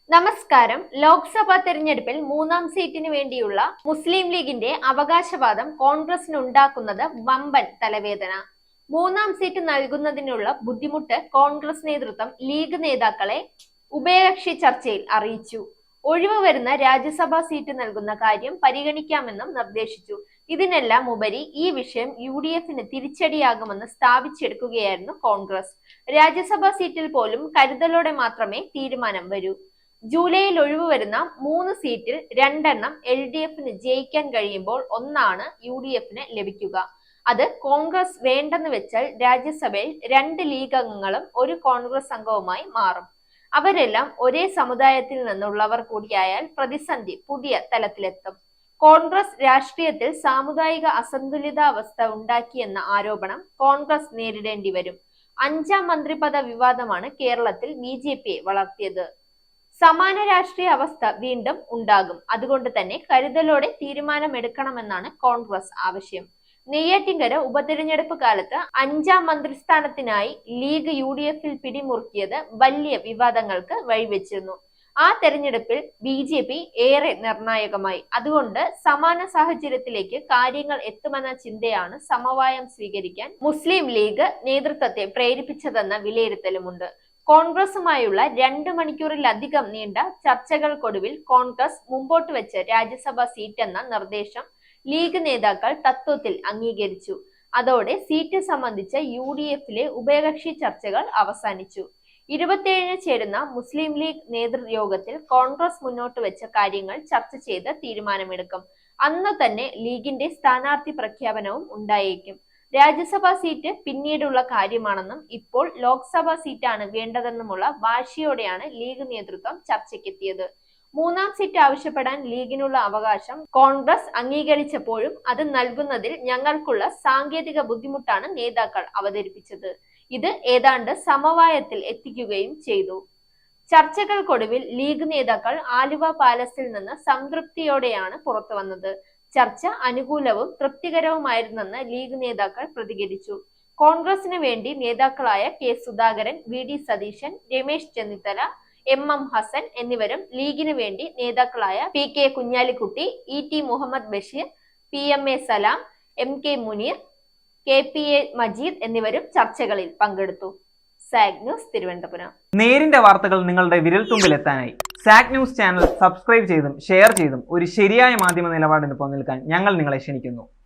നമസ്കാരം. ലോക്സഭാ തെരഞ്ഞെടുപ്പിൽ മൂന്നാം സീറ്റിന് വേണ്ടിയുള്ള മുസ്ലിം ലീഗിന്റെ അവകാശവാദം കോൺഗ്രസിനുണ്ടാക്കുന്നത് വമ്പൻ തലവേദന. മൂന്നാം സീറ്റ് നൽകുന്നതിനുള്ള ബുദ്ധിമുട്ട് കോൺഗ്രസ് നേതൃത്വം ലീഗ് നേതാക്കളെ ഉഭയകക്ഷി ചർച്ചയിൽ അറിയിച്ചു. ഒഴിവ് വരുന്ന രാജ്യസഭാ സീറ്റ് നൽകുന്ന കാര്യം പരിഗണിക്കാമെന്നും നിർദ്ദേശിച്ചു. ഇതിനെല്ലാം ഉപരി ഈ വിഷയം UDFന് തിരിച്ചടിയാകുമെന്ന് സ്ഥാപിച്ചെടുക്കുകയായിരുന്നു കോൺഗ്രസ്. രാജ്യസഭാ സീറ്റിൽ പോലും കരുതലോടെ മാത്രമേ തീരുമാനം വരൂ. ജൂലൈയിൽ ഒഴിവ് വരുന്ന 3 സീറ്റിൽ 2 LDFന് ജയിക്കാൻ കഴിയുമ്പോൾ ഒന്നാണ് UDFന് ലഭിക്കുക. അത് കോൺഗ്രസ് വേണ്ടെന്ന് വെച്ചാൽ രാജ്യസഭയിൽ 2 ലീഗ് അംഗങ്ങളും ഒരു കോൺഗ്രസ് അംഗവുമായി മാറും. അവരെല്ലാം ഒരേ സമുദായത്തിൽ നിന്നുള്ളവർ കൂടിയായാൽ പ്രതിസന്ധി പുതിയ തലത്തിലെത്തും. കോൺഗ്രസ് രാഷ്ട്രീയത്തിൽ സാമുദായിക അസന്തുലിതാവസ്ഥ ഉണ്ടാക്കിയെന്ന ആരോപണം കോൺഗ്രസ് നേരിടേണ്ടി വരും. 5ാം മന്ത്രിപദ വിവാദമാണ് കേരളത്തിൽ BJPയെ വളർത്തിയത്. സമാന രാഷ്ട്രീയ അവസ്ഥ വീണ്ടും ഉണ്ടാകും. അതുകൊണ്ട് തന്നെ കരുതലോടെ തീരുമാനമെടുക്കണമെന്നാണ് കോൺഗ്രസ് ആവശ്യം. നെയ്യാറ്റിൻകര ഉപതെരഞ്ഞെടുപ്പ് കാലത്ത് 5ാം മന്ത്രിസ്ഥാനത്തിനായി ലീഗ് UDFൽ പിടിമുറുക്കിയത് വലിയ വിവാദങ്ങൾക്ക് വഴിവെച്ചിരുന്നു. ആ തെരഞ്ഞെടുപ്പിൽ BJP ഏറെ നിർണായകമായി. അതുകൊണ്ട് സമാന സാഹചര്യത്തിലേക്ക് കാര്യങ്ങൾ എത്തുമെന്ന ചിന്തയാണ് സമവായം സ്വീകരിക്കാൻ മുസ്ലിം ലീഗ് നേതൃത്വത്തെ പ്രേരിപ്പിച്ചതെന്ന വിലയിരുത്തലുമുണ്ട്. കോൺഗ്രസുമായുള്ള 2 മണിക്കൂറിലധികം നീണ്ട ചർച്ചകൾക്കൊടുവിൽ കോൺഗ്രസ് മുമ്പോട്ട് വെച്ച രാജ്യസഭാ സീറ്റെന്ന നിർദ്ദേശം ലീഗ് നേതാക്കൾ തത്വത്തിൽ അംഗീകരിച്ചു. അതോടെ സീറ്റ് സംബന്ധിച്ച UDFലെ ഉഭയകക്ഷി ചർച്ചകൾ അവസാനിച്ചു. 27-ന് ചേരുന്ന മുസ്ലിം ലീഗ് നേതൃയോഗത്തിൽ കോൺഗ്രസ് മുന്നോട്ട് വെച്ച കാര്യങ്ങൾ ചർച്ച ചെയ്ത് തീരുമാനമെടുക്കും. അന്ന് തന്നെ ലീഗിന്റെ സ്ഥാനാർത്ഥി പ്രഖ്യാപനവും ഉണ്ടായേക്കും. രാജ്യസഭാ സീറ്റ് പിന്നീടുള്ള കാര്യമാണെന്നും ഇപ്പോൾ ലോക്സഭാ സീറ്റാണ് വേണ്ടതെന്നുമുള്ള വാശിയോടെയാണ് ലീഗ് നേതൃത്വം ചർച്ചയ്ക്കെത്തിയത്. 3ാം സീറ്റ് ആവശ്യപ്പെടാൻ ലീഗിനുള്ള അവകാശം കോൺഗ്രസ് അംഗീകരിച്ചപ്പോഴും അത് നൽകുന്നതിൽ ഞങ്ങൾക്കുള്ള സാങ്കേതിക ബുദ്ധിമുട്ടാണ് നേതാക്കൾ അവതരിപ്പിച്ചത്. ഇത് ഏതാണ്ട് സമവായത്തിൽ എത്തിക്കുകയും ചെയ്തു. ചർച്ചകൾക്കൊടുവിൽ ലീഗ് നേതാക്കൾ ആലുവ പാലസിൽ നിന്ന് സംതൃപ്തിയോടെയാണ് പുറത്തു വന്നത്. ചർച്ച അനുകൂലവും തൃപ്തികരവുമായിരുന്നെന്ന് ലീഗ് നേതാക്കൾ പ്രതികരിച്ചു. കോൺഗ്രസിന് വേണ്ടി നേതാക്കളായ K Sudhakaran, VD Satheesan, Ramesh Chennithala, MM Hasan എന്നിവരും ലീഗിന് വേണ്ടി നേതാക്കളായ PK Kunhalikutty, ET Muhammad Basheer, PMA സലാം, MK മുനീർ, KPA മജീദ് എന്നിവരും ചർച്ചകളിൽ പങ്കെടുത്തു. Zag news, Thiruvananthapuram. നേരിന്റെ വാർത്തകൾ നിങ്ങളുടെ വിരൽത്തുമ്പിലെത്താനായി സാഗ് ന്യൂസ് ചാനൽ സബ്സ്ക്രൈബ് ചെയ്തും ഷെയർ ചെയ്തും ഒരു ശരിയായ മാധ്യമ നിലപാടിന് നിൽക്കാൻ ഞങ്ങൾ നിങ്ങളെ ക്ഷണിക്കുന്നു.